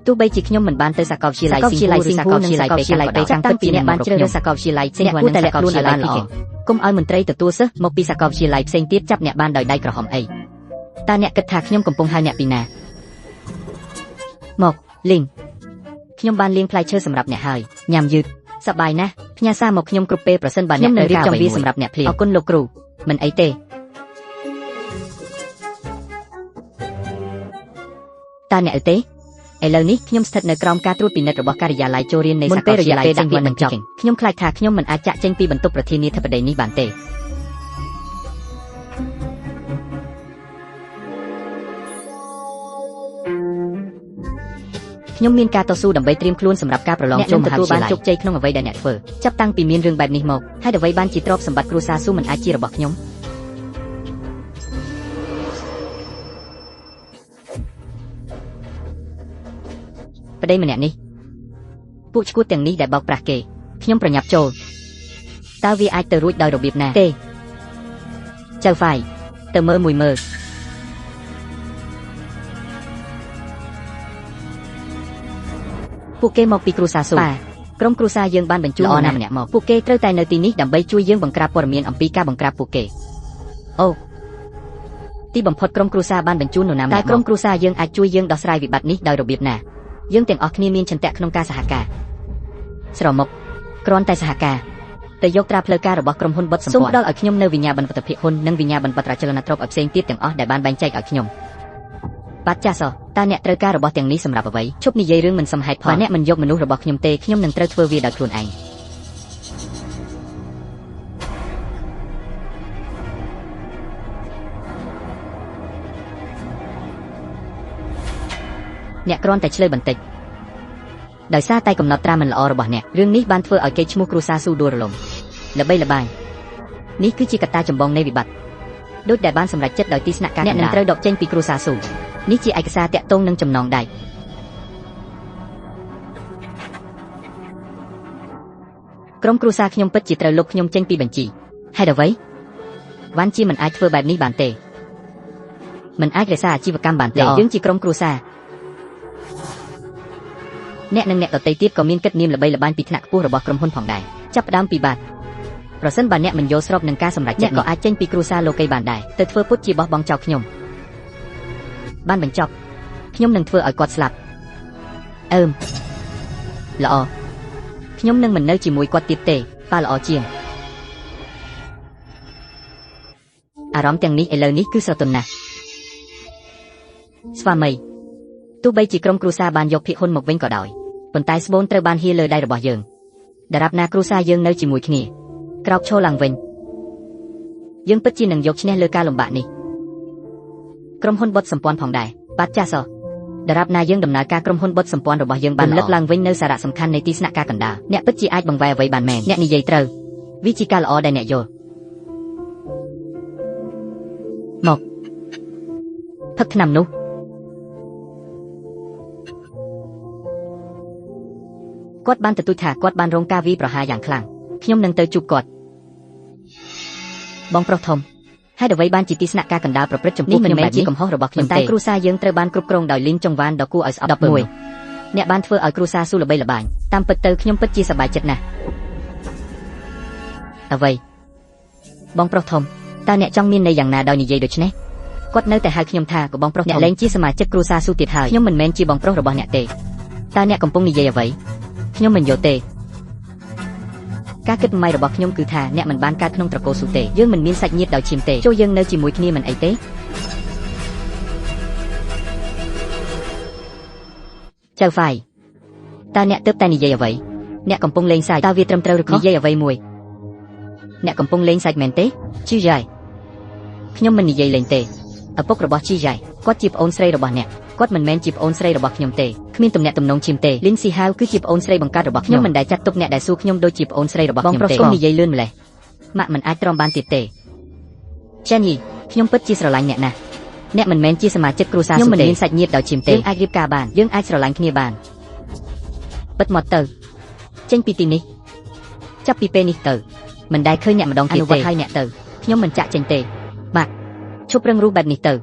ទោះបីជាខ្ញុំមិនបានទៅសាកលវិទ្យាល័យសិង្ហបុរីឬសាកលវិទ្យាល័យពេកាំងតាំងពីអ្នកបានជ្រើសរើសសាកលវិទ្យាល័យផ្សេងគួរតែលាក់ខ្លួនឲ្យបានល្អកុំឲ្យមន្ត្រីទទួលសិស្សមកពីសាកលវិទ្យាល័យផ្សេងទៀតចាប់អ្នកបានដោយដៃក្រហមអីតើអ្នកគិតថាខ្ញុំកំពុងហៅអ្នកពីណាមកលីងខ្ញុំបានលាងផ្លែឈើសម្រាប់អ្នកហើយញ៉ាំយឺតសប្បាយណាស់ផ្ញើសារមកខ្ញុំគ្រប់ពេលប្រសិនបើអ្នកត្រូវការអ្វីសម្រាប់អ្នកភ្លាមអរគុណលោកគ្រូមិនអីទេតើអ្នកអីទេឥឡូវនេះខ្ញុំស្ថិតនៅក្រោមការត្រួតពិនិត្យរបស់ការិយាល័យចូលរៀននៃសាកលវិទ្យាល័យសិង្ហបុរីបញ្ចប់ខ្ញុំខ្លាចថាខ្ញុំមិនអាចចាក់ចេញពីបន្ទប់ប្រធានាធិបតីនេះបានទេខ្ញុំមានការតស៊ូដើម្បីត្រៀមខ្លួនសម្រាប់ការប្រឡងចូលមហាវិទ្យាល័យជោគជ័យក្នុងអ្វីដែលអ្នកធ្វើចាប់តាំងពីមានរឿងបែបនេះមកហើយអ្វីបានជាទ្រព្យសម្បត្តិគ្រួសារស៊ូមិនអាចជារបស់ខ្ញុំប្តីម្នាក់នេះពួកឈួតទាំងនេះដែលបោកប្រាស់គេខ្ញុំប្រញាប់ចូលតើវាអាចទៅរួចដោយរបៀបណាទេចៅហ្វាយទៅមើលមួយមើលពួកគេមកពីគ្រួសារស៊ូក្រុមគ្រួសារយើងបានបញ្ជូននរណាម្នាក់មកពួកគេត្រូវតែនៅទីនេះដើម្បីជួយយើងបង្ក្រាបព័ត៌មានអំពីការបង្ក្រាបពួកគេអូទីបំផុតក្រុមគ្រួសារបានបញ្ជូននរណាម្នាក់តែក្រុមគ្រួសារយើងអាចជួយយើងដោះស្រាយវិបត្តិនេះដោយរបៀបណាយើងទាំងអស់គ្នាមានឆន្ទៈក្នុងការសហការស្រមុកគ្រាន់តែសហការទៅយកត្រាផ្លូវការរបស់ក្រុមហ៊ុនបុតសម្ព័ន្ធសូមផ្ដល់ឲ្យខ្ញុំនៅវិញ្ញាបនបត្រភិហ៊ុននិងវិញ្ញាបនបត្រអចលនទ្រព្យឲ្យផ្សេងទៀតទាំងអស់ដែលបានបែងចែកឲ្យខ្ញុំបាទចាសតើអ្នកត្រូវការរបស់ទាំងនេះសម្រាប់អ្វីឈប់និយាយរឿងមិនសមហេតុផលបើអ្នកមិនយកមនុស្សរបស់ខ្ញុំទេខ្ញុំនឹងត្រូវធ្វើវាដោយខ្លួនឯងអ្នកគ្រាន់តែឆ្លើយបន្តិចដោយសារតែកំណត់ត្រាមិនល្អរបស់អ្នករឿងនេះបានធ្វើឲ្យគេឈ្មោះគ្រួសារស៊ូដួលរលំល្បីល្បាញនេះគឺជាកត្តាចម្បងនៃវិបត្តិដូចដែលបានសម្រេចចិត្តដោយទីស្នាក់ការអ្នកនឹងត្រូវដកចេញពីគ្រួសារស៊ូនេះជាឯកសារតាក់ទងនឹងចំណងដៃក្រុមគ្រួសារខ្ញុំពិតជាត្រូវលុបខ្ញុំចេញពីបញ្ជីហេតុអ្វីវ៉ាន់ជាមិនអាចធ្វើបែបនេះបានទេមិនអាចរក្សាអាជីវកម្មបានទេយើងជាក្រុមគ្រួសារអ្នកនិងអ្នកដទៃទៀតក៏មានកិត្តិនាមល្បីល្បាញពីថ្នាក់ខ្ពស់របស់ក្រុមហ៊ុនផងដែរចាប់ផ្ដើមពីបាតប្រសិនបើអ្នកមិនយល់ស្របនឹងការសម្រេចចិត្តក៏អាចចេញពីគ្រួសារលោកីបានដែរទៅធ្វើពុតជាបោះបង់ចោលខ្ញុំបានបញ្ចប់ខ្ញុំនឹងធ្វើឲ្យគាត់ស្លាប់ល្អខ្ញុំនឹងមិននៅជាមួយគាត់ទៀតទេប៉ាល្អជាងអារម្មណ៍ទាំងនេះឥឡូវនេះគឺស្រទន់ណាស់ស្វាមីទោះបីជាក្រុមគ្រួសារបានយកភាគហ៊ុនមកវិញក៏ដោយប៉ុន្តែស្បូនត្រូវបានហៀលើដៃរបស់យើងដរាបណាគ្រួសារយើងនៅជាមួយគ្នាក្រោកឈរឡើងវិញយើងពិតជានឹងយកឈ្នះលើការលំបាកនេះក្រុមហ៊ុនបុតសម្ព័ន្ធផងដែរបាទចាសដរាបណាយើងដំណើរការក្រុមហ៊ុនបុតសម្ព័ន្ធរបស់យើងបានលើកឡើងវិញនៅសារៈសំខាន់នៃទីស្នាក់ការកណ្ដាលអ្នកពិតជាអាចបង្វែរអ្វីបានមែនអ្នកនិយាយត្រូវវាជាការល្អដែលអ្នកយល់មកផឹកថ្នាំនោះគាត់បានទទូចថាគាត់បានរងការវាយប្រហារយ៉ាងខ្លាំងខ្ញុំនឹងទៅជួបគាត់បងប្រុសធំហើយអ្វីបានជាទីស្នាក់ការកណ្ដាលប្រព្រឹត្តចំពោះខ្ញុំបែបនេះកំហុសរបស់ខ្ញុំតែគ្រួសារយើងត្រូវបានគ្រប់គ្រងដោយលីនចុងវ៉ានដ៏គួរឲ្យស្អប់11អ្នកបានធ្វើឲ្យគ្រួសារស៊ូល្បីល្បាញតាមពិតទៅខ្ញុំពិតជាសប្បាយចិត្តណាស់អ្វីបងប្រុសធំតើអ្នកចង់មានន័យយ៉ាងណាដោយនិយាយដូច្នេះគាត់នៅតែហៅខ្ញុំថាក៏បងប្រុសអ្នកលែងជាសមាជិកគ្រួសារស៊ូទៀតហើយខ្ញុំមិនមែនជាបងប្រុសរបស់អ្នកទេតើអ្នកកំពុងនិយាយអ្វីខ្ញុំមិនយល់ទេការគិតម៉ៃរបស់ខ្ញុំគឺថាអ្នកមិនបានកើតក្នុងត្រកូលស៊ូទេយើងមិនមានសាច់ញាតិដោយឈាមទេចូលយើងនៅជាមួយគ្នាមិនអីទេចៅហ្វាយតើអ្នកទើបតែនិយាយអ្វីអ្នកកំពុងលេងសើចតើវាត្រឹមត្រូវឬខុសនិយាយអ្វីមួយអ្នកកំពុងលេងសើចមែនទេជីយ៉ៃខ្ញុំមិននិយាយលេងទេឪពុករបស់ជីយ៉ៃគាត់ជាប្អូនស្រីរបស់អ្នកគាត់មិនមែនជាប្អូនស្រីរបស់ខ្ញុំទេគ្មានទំនាក់ទំនងឈាមទេលីនស៊ីហាវគឺជាប្អូនស្រីបង្កើតរបស់ខ្ញុំមិនដែលចាត់ទុកអ្នកដែលសួរខ្ញុំដូចជាប្អូនស្រីរបស់ខ្ញុំទេបងប្រុសកុំនិយាយលឿនម្ល៉េះម៉ាក់មិនអាចទ្រាំបានទៀតទេចេនយីខ្ញុំពិតជាស្រឡាញ់អ្នកណាស់អ្នកមិនមែនជាសមាជិកគ្រួសារខ្ញុំមិនមានសាច់ញាតិដោយឈាមទេយើងអាចរៀបការបានយើងអាចស្រឡាញ់គ្នាបានពិតមកទៅចេញពីទីនេះចាប់ពីពេលនេះទៅមិនដែលឃើញអ្នកម្ដងទៀតទេហើយអ្នកទៅខ្ញុំមិនចាក់ចេញទេម៉ាក់ឈប់រឹងរូសបែបនេះទៅ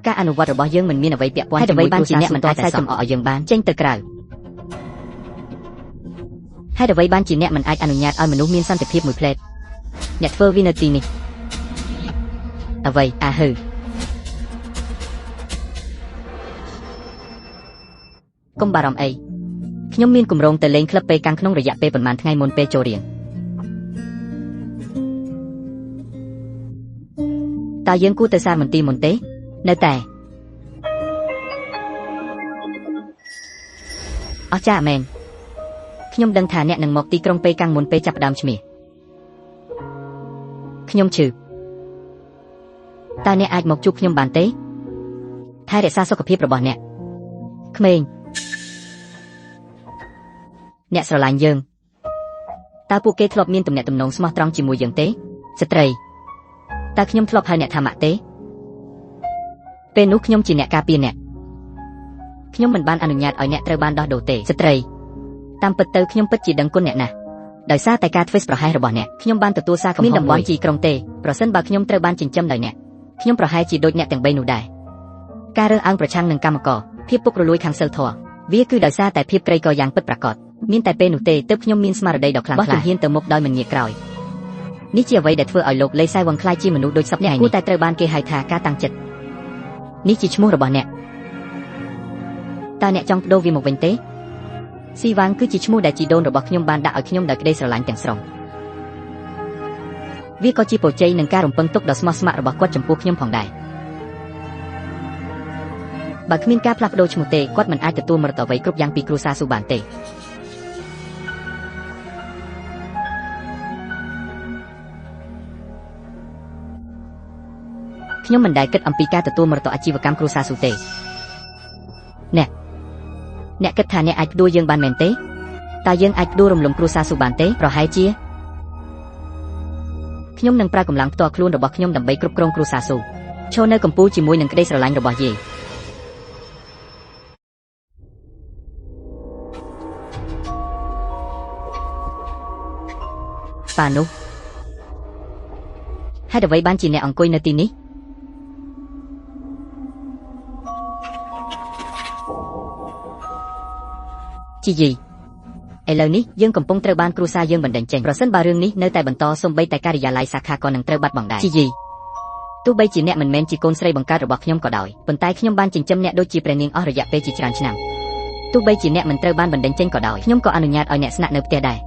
ការអនុវត្តរបស់យើងមិនមានអ្វីពាក់ព័ន្ធជាមួយបានជាអ្នកមិនអាចផ្សាយចំអកឲ្យយើងបានចេញទៅក្រៅហើយអ្វីបានជាអ្នកមិនអាចអនុញ្ញាតឲ្យមនុស្សមានសន្តិភាពមួយផ្លែតអ្នកធ្វើវានៅទីនេះអ្វីហឺកុំបារម្ភអីខ្ញុំមានគម្រោងទៅលេងក្លឹបពេលកាំងក្នុងរយៈពេលប្រហែលថ្ងៃមុនពេលចូលរៀនតើយើងគួរទៅសារមន្ទីរមុនទេនៅតែអស្ចារ្យមែនខ្ញុំដឹងថាអ្នកនឹងមកទីក្រុងពេលកាំងមុនពេលចាប់ផ្ដើមឈ្មោះខ្ញុំឈឺតើអ្នកអាចមកជួបខ្ញុំបានទេថែរក្សាសុខភាពរបស់អ្នកក្មេងអ្នកស្រឡាញ់យើងតើពួកគេធ្លាប់មានទំនាក់ទំនងស្មោះត្រង់ជាមួយយើងទេស្ត្រីតើខ្ញុំធ្លាប់ហៅអ្នកថាម៉ាក់ទេពេលនោះខ្ញុំជាអ្នកការពារអ្នកខ្ញុំមិនបានអនុញ្ញាតឲ្យអ្នកត្រូវបានដោះដូរទេស្ត្រីតាមពិតទៅខ្ញុំពិតជាដឹងគុណអ្នកណាស់ដោយសារតែការធ្វើប្រហែសរបស់អ្នកខ្ញុំបានទទួលសារកំហុសមានតំបន់ជីក្រុងទេប្រសិនបើខ្ញុំត្រូវបានចិញ្ចឹមដោយអ្នកខ្ញុំប្រហែលជាដូចអ្នកទាំង3នោះដែរការរើសអើងប្រឆាំងនឹងកម្មករភាពពុករលួយខាងសិលធម៌វាគឺដោយសារតែភាពក្រីក្រយ៉ាងពិតប្រាកដមានតែពេលនោះទេទើបខ្ញុំមានស្មារតីដ៏ខ្លាំងក្លាបោះជំហានទៅមុខដោយមិនងាកក្រោយនេះជាអ្វីដែលធ្វើឲ្យលោកលេសៃវងខ្លាយជាមនុស្សដូចសពថ្ងៃនេះគួរតែត្រូវបានគេហៅថាការតាំងចិត្តនេះជាឈ្មោះរបស់អ្នកតើអ្នកចង់បដូរវាមកវិញទេស៊ីវ៉ាងគឺជាឈ្មោះដែលជីដូនរបស់ខ្ញុំបានដាក់ឲ្យខ្ញុំដោយក្តីស្រឡាញ់ទាំងស្រុងវាក៏ជាពរជ័យនឹងការរំពឹងទុកដ៏ស្មោះស្ម័គ្ររបស់គាត់ចំពោះខ្ញុំផងដែរបើគ្មានការផ្លាស់ប្ដូរឈ្មោះទេគាត់មិនអាចទទួលមរតកអ្វីគ្រប់យ៉ាងពីគ្រួសារស៊ូបានទេខ្ញុំមិនដែលគិតអំពីការទទួលមរតកអាជីវកម្មគ្រួសារស៊ូទេអ្នកគិតថាអ្នកអាចផ្ដួលយើងបានមែនទេតើយើងអាចផ្ដួលរំលំគ្រួសារស៊ូបានទេប្រហែលជាខ្ញុំនឹងប្រើកម្លាំងផ្ទាល់ខ្លួនរបស់ខ្ញុំដើម្បីគ្រប់គ្រងគ្រួសារស៊ូឈរនៅកំពូលជាមួយនឹងក្តីស្រឡាញ់របស់យាយប៉ានោះហេតុអ្វីបានជាអ្នកអង្គុយនៅទីនេះជីយីឥឡូវនេះយើងកំពុងត្រូវបានគ្រួសារយើងបណ្តេញចេញប្រសិនបើរឿងនេះនៅតែបន្តសូម្បីតែការិយាល័យសាខាក៏នឹងត្រូវបាត់បង់ដែរជីយីទោះបីជាអ្នកមិនមែនជាកូនស្រីបង្កើតរបស់ខ្ញុំក៏ដោយប៉ុន្តែខ្ញុំបានចិញ្ចឹមអ្នកដូចជាព្រះនាងអស់រយៈពេលជាច្រើនឆ្នាំទោះបីជាអ្នកមិនត្រូវបានបណ្តេញចេញក៏ដោយខ្ញុំក៏អនុញ្ញាតឲ្យអ្នកស្នាក់នៅផ្ទះដែរ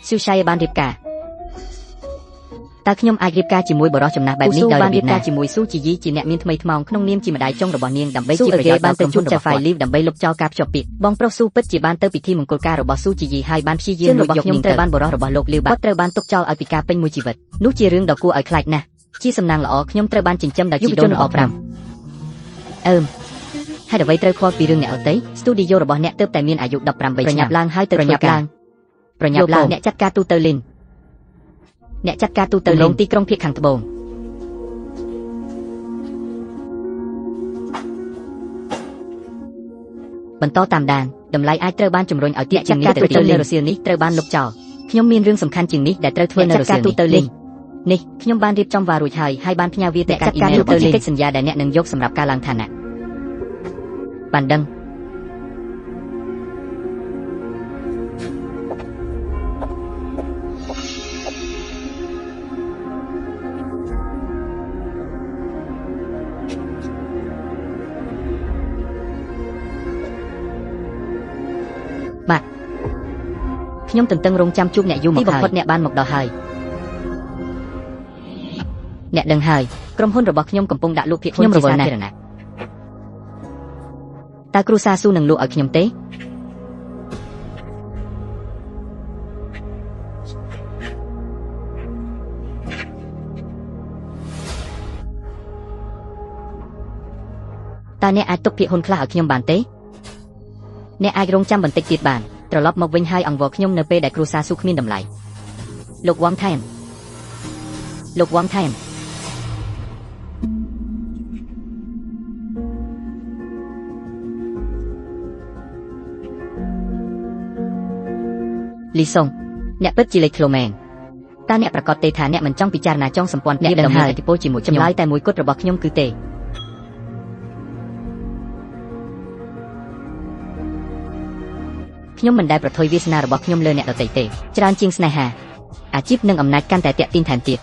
ស៊ូឆៃបានរៀបការតើខ្ញុំអាចរៀបការជាមួយបរិសុទ្ធចំណាស់បែបនេះដោយបានរៀបការជាមួយស៊ូជីយីជាអ្នកមានថ្មីថ្មោងក្នុងនាមជាម្ដាយចុងរបស់នាងដើម្បីជាប្រយោជន៍ដល់ក្រុមហ៊ុនរបស់គាត់ដើម្បីលុបចោលការភ្ជាប់ពាក្យបងប្រុសស៊ូពិតជាបានទៅពិធីមង្គលការរបស់ស៊ូជីយីហើយបានព្យាយាមរបស់ខ្ញុំត្រូវបានបរិសុទ្ធរបស់លោកលាវបាត់ត្រូវបានទុកចោលឲ្យពិការពេញមួយជីវិតនោះជារឿងដ៏គួរឲ្យខ្លាចណាស់ជាសំណាងល្អខ្ញុំត្រូវបានចិញ្ចឹមដោយជីដូនរបស់5ហេតុអ្វីត្រូវខ្វល់ពីរឿងអ្នកអត់ទេស្ទូឌីយោរបស់អ្នកទើបតែមានអាយុ18ឆ្នាំប្រញាប់ឡើងហើយទៅធ្វើការប្រញាប់ឡើងអ្នកចាត់ការទូទៅលីនអ្នកចាត់ការទូទៅលងទីក្រុងភាគខាងត្បូងបន្តតាមដានតម្លៃអាចត្រូវបានជំរុញឲ្យទីចាត់ការទូទៅនៅរសៀលនេះត្រូវបានលុបចោលខ្ញុំមានរឿងសំខាន់ជាងនេះដែលត្រូវធ្វើនៅរសៀលនេះខ្ញុំបានរៀបចំវារួចហើយបានផ្ញើវាទៅកាន់អ៊ីមែលទៅជាកិច្ចសន្យាដែលអ្នកនឹងយកសម្រាប់ការឡើងឋានៈបានដឹងបាទខ្ញុំទន្ទឹងរង់ចាំជួបអ្នកយូរមកហើយទីបំផុតអ្នកបានមកដល់ហើយអ្នកដឹងហើយក្រុមហ៊ុនរបស់ខ្ញុំកំពុងដាក់លក់ភាគខ្ញុំរវល់ណាស់តើគ្រូសាស៊ូនឹងលក់ឲ្យខ្ញុំទេតើអ្នកអាចទុកភាគហ៊ុនខ្លះឲ្យខ្ញុំបានទេអ្នកអាចរងចាំបន្តិចទៀតបានត្រឡប់មកវិញហើយអង្វរខ្ញុំនៅពេលដែលគ្រូសាស៊ូគ្មានតម្លៃលោកវ៉ាងថែមលីសុងអ្នកពិតជាលេចធ្លោមែន តើអ្នកប្រកាសទេថាអ្នកមិនចង់ពិចារណាចង់សម្ព័ន្ធភាពដ៏មានឥទ្ធិពលជាមួយចម្លើយតែមួយគត់របស់ខ្ញុំគឺទេខ្ញុំមិនដែលប្រថុយវាសនារបស់ខ្ញុំលើអ្នកដទៃទេច្រើនជាងស្នេហាអាជីពនិងអំណាចកាន់តែតាក់ទាញថែមទៀត